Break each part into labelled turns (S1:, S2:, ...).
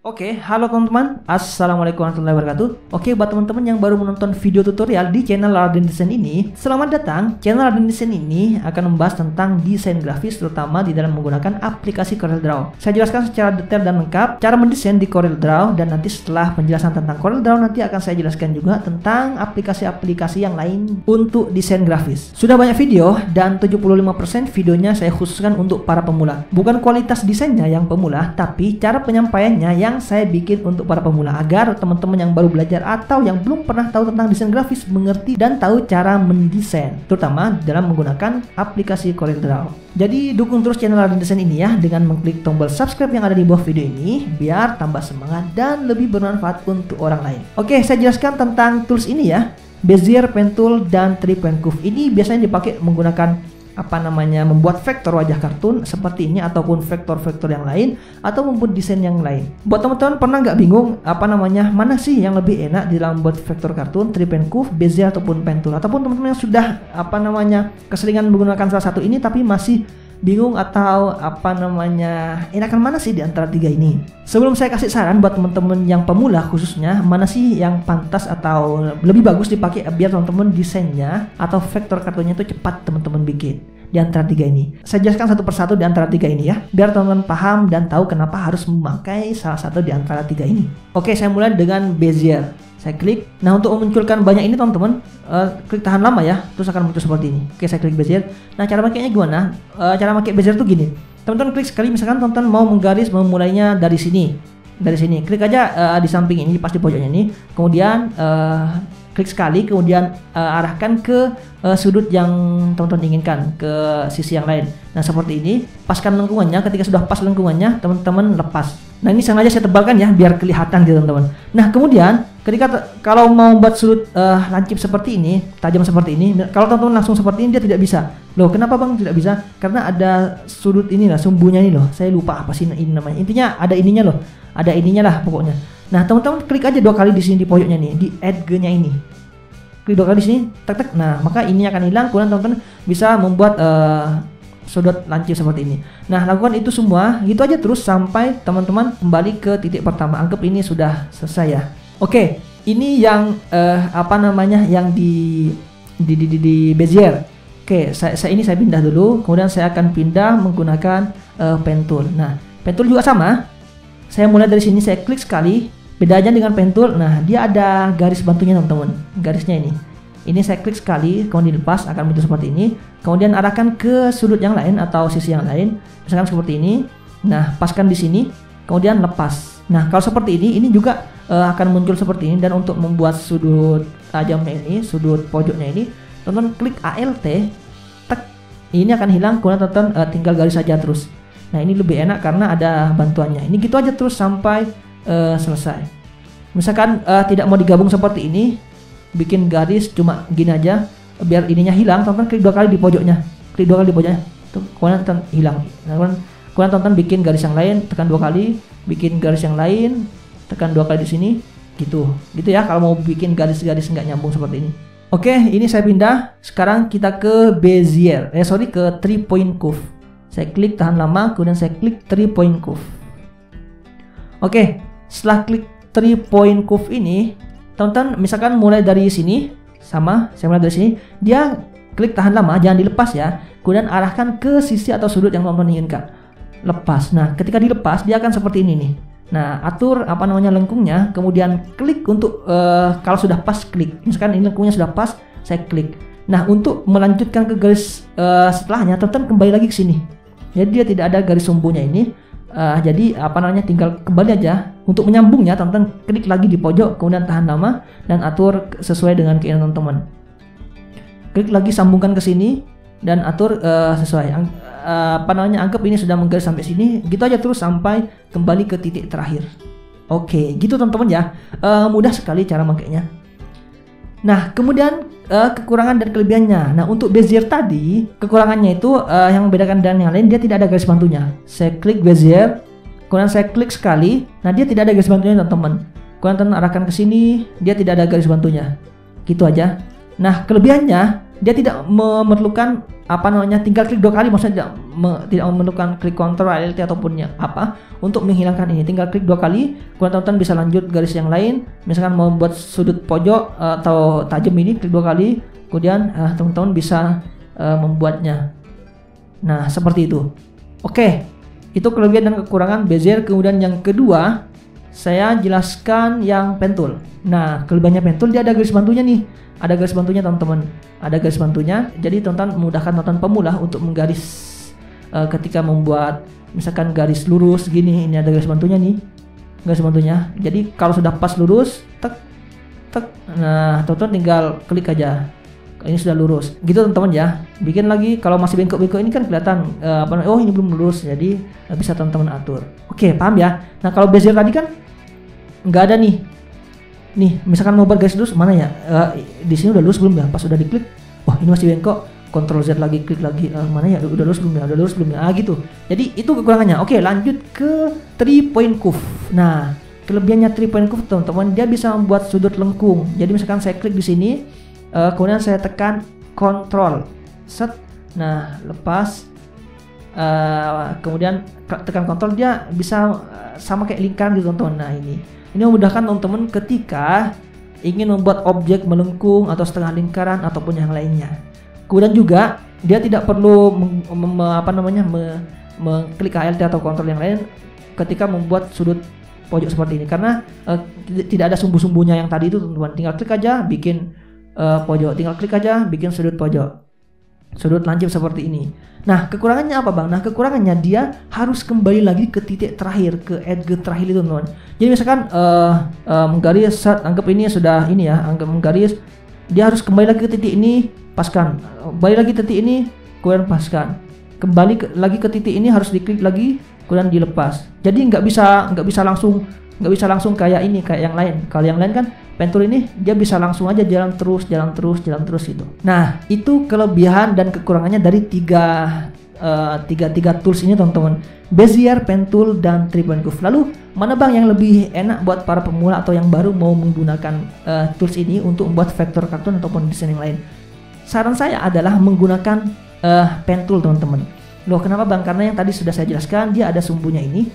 S1: Oke, halo teman-teman. Assalamualaikum warahmatullahi wabarakatuh. Oke, buat teman-teman yang baru menonton video tutorial di channel Raden Desain ini, selamat datang. Channel Raden Desain ini akan membahas tentang desain grafis, terutama di dalam menggunakan aplikasi CorelDRAW. Saya jelaskan secara detail dan lengkap cara mendesain di CorelDRAW, dan nanti setelah penjelasan tentang CorelDRAW nanti akan saya jelaskan juga tentang aplikasi-aplikasi yang lain untuk desain grafis. Sudah banyak video dan 75% videonya saya khususkan untuk para pemula. Bukan kualitas desainnya yang pemula, tapi cara penyampaiannya yang saya bikin untuk para pemula, agar teman-teman yang baru belajar atau yang belum pernah tahu tentang desain grafis mengerti dan tahu cara mendesain, terutama dalam menggunakan aplikasi CorelDRAW. Jadi dukung terus channel Raden Desain ini ya dengan mengklik tombol subscribe yang ada di bawah video ini biar tambah semangat dan lebih bermanfaat untuk orang lain. Oke, saya jelaskan tentang tools ini ya. Bezier, Pen Tool, dan 3-point curve ini biasanya dipakai menggunakan membuat vektor wajah kartun seperti ini, ataupun vektor-vektor yang lain, atau membuat desain yang lain. Buat teman-teman pernah nggak bingung mana sih yang lebih enak di dalam buat vektor kartun, 3-point curve, Bezier ataupun Pen Tool, ataupun teman-teman yang sudah keseringan menggunakan salah satu ini tapi masih bingung atau enakan mana sih di antara tiga ini. Sebelum saya kasih saran buat teman-teman yang pemula khususnya, mana sih yang pantas atau lebih bagus dipakai biar teman-teman desainnya atau vektor kartunya itu cepat teman-teman bikin di antara tiga ini. Saya jelaskan satu persatu di antara tiga ini ya, biar teman-teman paham dan tahu kenapa harus memakai salah satu di antara tiga ini. Oke, saya mulai dengan Bezier. Saya klik. Nah, untuk memunculkan banyak ini teman-teman, klik tahan lama ya, terus akan muncul seperti ini. Oke, saya klik Bezier. Nah, cara pakainya gimana? Cara pakai Bezier tuh gini. Teman-teman klik sekali, misalkan teman-teman mau menggaris memulainya dari sini. Dari sini, klik aja di samping ini, pas di pojoknya ini. Kemudian klik sekali, kemudian arahkan ke sudut yang teman-teman inginkan, ke sisi yang lain. Nah, seperti ini. Paskan lengkungannya. Ketika sudah pas lengkungannya, teman-teman lepas. Nah, ini sengaja saya tebalkan ya, biar kelihatan gitu teman-teman. Nah, kemudian kalau mau buat sudut lancip seperti ini, tajam seperti ini, kalau teman-teman langsung seperti ini dia tidak bisa. Loh, kenapa bang tidak bisa? Karena ada sudut ini lah, sumbunya ini loh. Saya lupa apa sih ini namanya. Intinya ada ininya loh, ada ininya lah pokoknya. Nah, teman-teman klik aja 2 kali di sini di pojoknya nih, di add G-nya ini. Klik 2 kali di sini, tek. Nah, maka ini akan hilang. Kemudian teman-teman bisa membuat sudut lancip seperti ini. Nah, lakukan itu semua gitu aja terus sampai teman-teman kembali ke titik pertama. Anggap ini sudah selesai ya. Oke, ini yang yang di Bezier. Oke, saya pindah dulu. Kemudian saya akan pindah menggunakan Pen Tool. Nah, Pen Tool juga sama. Saya mulai dari sini, saya klik sekali. Bedanya dengan Pen Tool, nah dia ada garis bantunya teman-teman. Garisnya ini. Ini saya klik sekali, kemudian dilepas akan muncul seperti ini. Kemudian arahkan ke sudut yang lain atau sisi yang lain, misalkan seperti ini. Nah, paskan di sini, kemudian lepas. Nah, kalau seperti ini juga akan muncul seperti ini. Dan untuk membuat sudut tajamnya ini, sudut pojoknya ini, teman-teman klik ALT, tek, ini akan hilang. Kemudian teman-teman tinggal garis saja terus. Nah, ini lebih enak karena ada bantuannya. Ini gitu aja terus sampai selesai. Misalkan tidak mau digabung seperti ini, bikin garis cuma gini aja biar ininya hilang, teman-teman klik 2 kali di pojoknya, klik 2 kali di pojoknya tuh, kemudian hilang. Kemudian teman-teman bikin garis yang lain, tekan 2 kali, bikin garis yang lain, tekan 2 kali di sini, gitu ya kalau mau bikin garis-garis nggak nyambung seperti ini. Oke, ini saya pindah. Sekarang kita ke Bezier, ke 3-point curve. Saya klik tahan lama, kemudian saya klik 3-point curve. Oke, setelah klik 3-point curve ini, teman-teman misalkan mulai dari sini, sama saya mulai dari sini, dia klik tahan lama, jangan dilepas ya. Kemudian arahkan ke sisi atau sudut yang teman-teman inginkan. Lepas. Nah, ketika dilepas dia akan seperti ini nih. Nah, atur lengkungnya, kemudian klik untuk kalau sudah pas klik. Misalkan ini lengkungnya sudah pas, saya klik. Nah, untuk melanjutkan ke garis setelahnya, teman-teman kembali lagi ke sini. Jadi dia tidak ada garis sumbunya ini. Jadi tinggal kembali aja. Untuk menyambungnya teman-teman klik lagi di pojok, kemudian tahan lama dan atur sesuai dengan keinginan teman-teman. Klik lagi, sambungkan ke sini dan atur sesuai. Anggap ini sudah menggaris sampai sini. Gitu aja terus sampai kembali ke titik terakhir. Oke, gitu teman-teman ya. Mudah sekali cara makainya. Nah, kemudian kekurangan dan kelebihannya. Nah, untuk Bezier tadi, kekurangannya itu yang membedakan dengan yang lain, dia tidak ada garis bantunya. Saya klik Bezier, kemudian saya klik sekali. Nah, dia tidak ada garis bantunya teman-teman. Kemudian teman arahkan ke sini, dia tidak ada garis bantunya. Gitu aja. Nah, kelebihannya, dia tidak memerlukan apa namanya, tinggal klik 2 kali, maksudnya tidak memerlukan klik Ctrl Alt ataupun apa untuk menghilangkan ini. Tinggal klik 2 kali, kemudian teman-teman bisa lanjut garis yang lain. Misalkan mau buat sudut pojok atau tajam ini, klik 2 kali, kemudian teman-teman bisa membuatnya. Nah, seperti itu. Oke, itu kelebihan dan kekurangan Bezier. Kemudian yang kedua, saya jelaskan yang pen tool. Nah, kelebihannya pen tool, dia ada garis bantunya nih. Ada garis bantunya teman-teman. Ada garis bantunya. Jadi teman-teman memudahkan teman-teman pemula untuk menggaris ketika membuat misalkan garis lurus gini. Ini ada garis bantunya nih. Garis bantunya. Jadi kalau sudah pas lurus, tek tek. Nah, teman-teman tinggal klik aja. Ini sudah lurus. Gitu teman-teman ya. Bikin lagi, kalau masih bengkok-bengkok ini kan kelihatan oh ini belum lurus. Jadi bisa teman-teman atur. Oke, paham ya? Nah, kalau Bezier tadi kan nggak ada nih. Nih, misalkan mau buat garis lurus mana ya? Di sini udah lurus belum ya? Pas udah diklik, oh ini masih bengkok. Ctrl Z lagi, klik lagi. Mana ya? Udah lurus belum ya? Udah lurus belum ya? Gitu. Jadi itu kekurangannya. Oke, lanjut ke 3 point curve. Nah, kelebihannya 3 point curve teman-teman, dia bisa membuat sudut lengkung. Jadi misalkan saya klik di sini, kemudian saya tekan Ctrl set. Nah, lepas kemudian tekan Ctrl, dia bisa sama kayak lingkaran gitu teman-teman. Nah, ini memudahkan teman-teman ketika ingin membuat objek melengkung atau setengah lingkaran ataupun yang lainnya. Kemudian juga dia tidak perlu mengklik Alt atau Ctrl yang lain ketika membuat sudut pojok seperti ini, karena tidak ada sumbu-sumbunya yang tadi itu teman-teman. Tinggal klik aja bikin pojok, tinggal klik aja bikin sudut pojok, sudut lancip seperti ini. Nah, kekurangannya apa bang? Nah, kekurangannya dia harus kembali lagi ke titik terakhir, ke edge terakhir itu teman-teman. Jadi misalkan menggaris saat anggap ini sudah ini ya, anggap menggaris, dia harus kembali lagi ke titik ini, paskan, kembali lagi ke titik ini, kemudian paskan, kembali lagi ke titik ini, harus diklik lagi, kemudian dilepas. Jadi nggak bisa langsung kayak ini, kayak yang lain. Kalau yang lain kan pen tool ini dia bisa langsung aja jalan terus gitu. Nah, itu kelebihan dan kekurangannya dari tiga tools ini teman-teman. Bezier, pen tool, dan 3 point curve. Lalu mana bang yang lebih enak buat para pemula atau yang baru mau menggunakan tools ini untuk membuat vektor kartun ataupun desain yang lain? Saran saya adalah menggunakan pen tool teman-teman. Loh, kenapa bang? Karena yang tadi sudah saya jelaskan, dia ada sumbunya ini,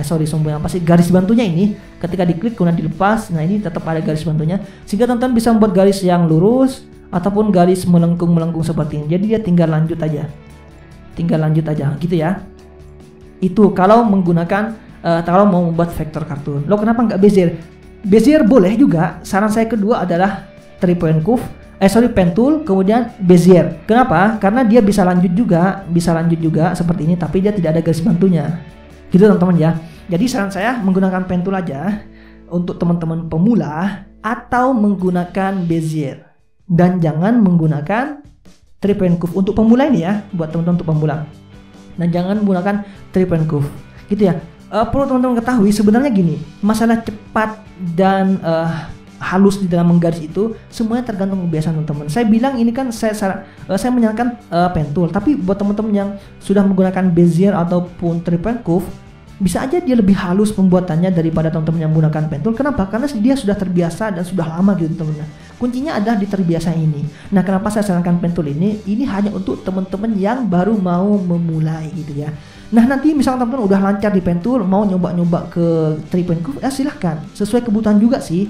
S1: sumbu yang pasti garis bantunya ini. Ketika diklik kemudian dilepas, nah ini tetap ada garis bantunya, sehingga teman-teman bisa membuat garis yang lurus ataupun garis melengkung seperti ini. Jadi dia tinggal lanjut aja, gitu ya. Itu kalau menggunakan kalau mau membuat vektor kartun. Loh, kenapa nggak Bezier? Bezier boleh juga. Saran saya kedua adalah 3 point curve. Pen tool, kemudian Bezier. Kenapa? Karena dia bisa lanjut juga seperti ini, tapi dia tidak ada garis bantunya. Gitu teman-teman ya. Jadi saran saya menggunakan pen tool aja untuk teman-teman pemula, atau menggunakan Bezier. Dan jangan menggunakan 3 point curve untuk pemula ini ya, buat teman-teman untuk pemula. Dan jangan menggunakan 3 point curve. Gitu ya. Perlu teman-teman ketahui sebenarnya gini, masalah cepat dan halus di dalam menggaris itu semuanya tergantung kebiasaan teman-teman. Saya bilang ini kan saya menyarankan pen tool, tapi buat teman-teman yang sudah menggunakan Bezier ataupun 3 point curve, bisa aja dia lebih halus pembuatannya daripada teman-teman yang menggunakan pen tool. Kenapa? Karena dia sudah terbiasa dan sudah lama gitu teman-teman. Kuncinya ada di terbiasa ini. Nah, kenapa saya sarankan pen tool ini? Ini hanya untuk teman-teman yang baru mau memulai gitu ya. Nah, nanti misalnya teman-teman udah lancar di pen tool, mau nyoba-nyoba ke 3 point curve, silahkan. Sesuai kebutuhan juga sih,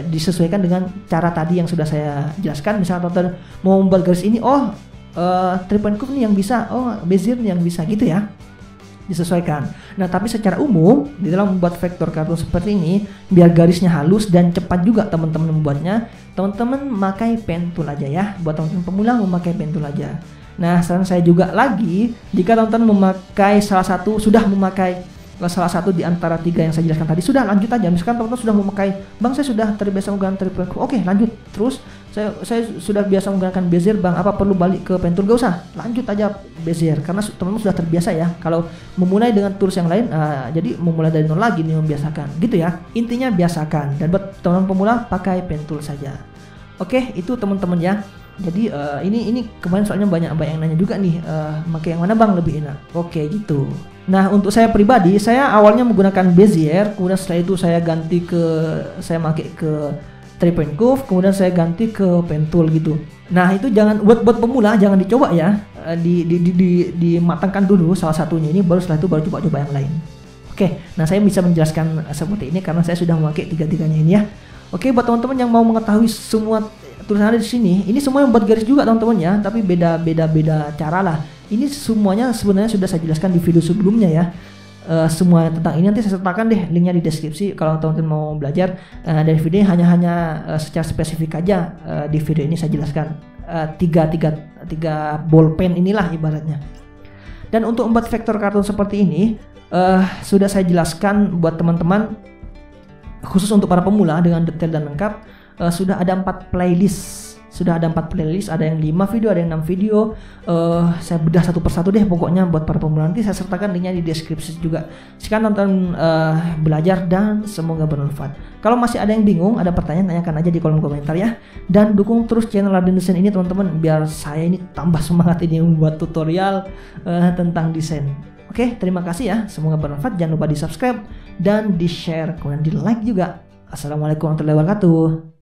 S1: disesuaikan dengan cara tadi yang sudah saya jelaskan. Misalnya teman-teman mau membuat garis ini, 3 point curve nih yang bisa, Bezier nih yang bisa, gitu ya. Disesuaikan. Nah, tapi secara umum di dalam membuat vektor kartun seperti ini, biar garisnya halus dan cepat juga teman-teman membuatnya, teman-teman memakai pen tool aja ya. Buat teman-teman pemula memakai pen tool aja. Nah, saran saya juga lagi, jika teman-teman memakai sudah memakai salah satu di antara 3 yang saya jelaskan tadi, sudah lanjut aja. Misalkan teman-teman sudah memakai, bang saya sudah terbiasa menggunakan 3 point curve, oke lanjut terus. Saya sudah biasa menggunakan Bezier, bang apa perlu balik ke pen tool? Gak usah, lanjut aja Bezier, karena teman-teman sudah terbiasa ya. Kalau memulai dengan tools yang lain, jadi memulai dari nol lagi nih, membiasakan gitu ya. Intinya biasakan, dan buat teman-teman pemula pakai pen tool saja. Oke, itu teman-teman ya. Jadi ini kemarin soalnya banyak yang nanya juga nih, pakai yang mana bang lebih enak? Oke gitu. Nah, untuk saya pribadi, saya awalnya menggunakan Bezier, kemudian setelah itu saya ganti saya pakai ke 3 point curve, kemudian saya ganti ke pen tool gitu. Nah itu jangan buat pemula, jangan dicoba ya, dimatangkan dulu salah satunya ini, baru setelah itu baru coba yang lain. Oke, nah saya bisa menjelaskan seperti ini karena saya sudah memakai tiga-tiganya ini ya. Oke, buat teman-teman yang mau mengetahui semua tulisan ada di sini, ini semua yang buat garis juga teman-teman ya, tapi beda cara lah. Ini semuanya sebenarnya sudah saya jelaskan di video sebelumnya ya. Semua tentang ini nanti saya sertakan deh linknya di deskripsi kalau teman-teman mau belajar. Dari video ini hanya secara spesifik aja di video ini saya jelaskan tiga bolpen inilah ibaratnya. Dan untuk membuat vektor kartun seperti ini sudah saya jelaskan buat teman-teman, khusus untuk para pemula dengan detail dan lengkap. Sudah ada 4 playlist. Ada yang 5 video, ada yang 6 video. Saya bedah satu persatu deh pokoknya buat para pemula. Nanti saya sertakan linknya di deskripsi juga. Silakan tonton, belajar, dan semoga bermanfaat. Kalau masih ada yang bingung, ada pertanyaan, tanyakan aja di kolom komentar ya. Dan dukung terus channel Raden Desain ini teman-teman, biar saya ini tambah semangat ini membuat tutorial tentang desain. Oke, terima kasih ya. Semoga bermanfaat. Jangan lupa di subscribe dan di share, kemudian di like juga. Assalamualaikum warahmatullahi wabarakatuh.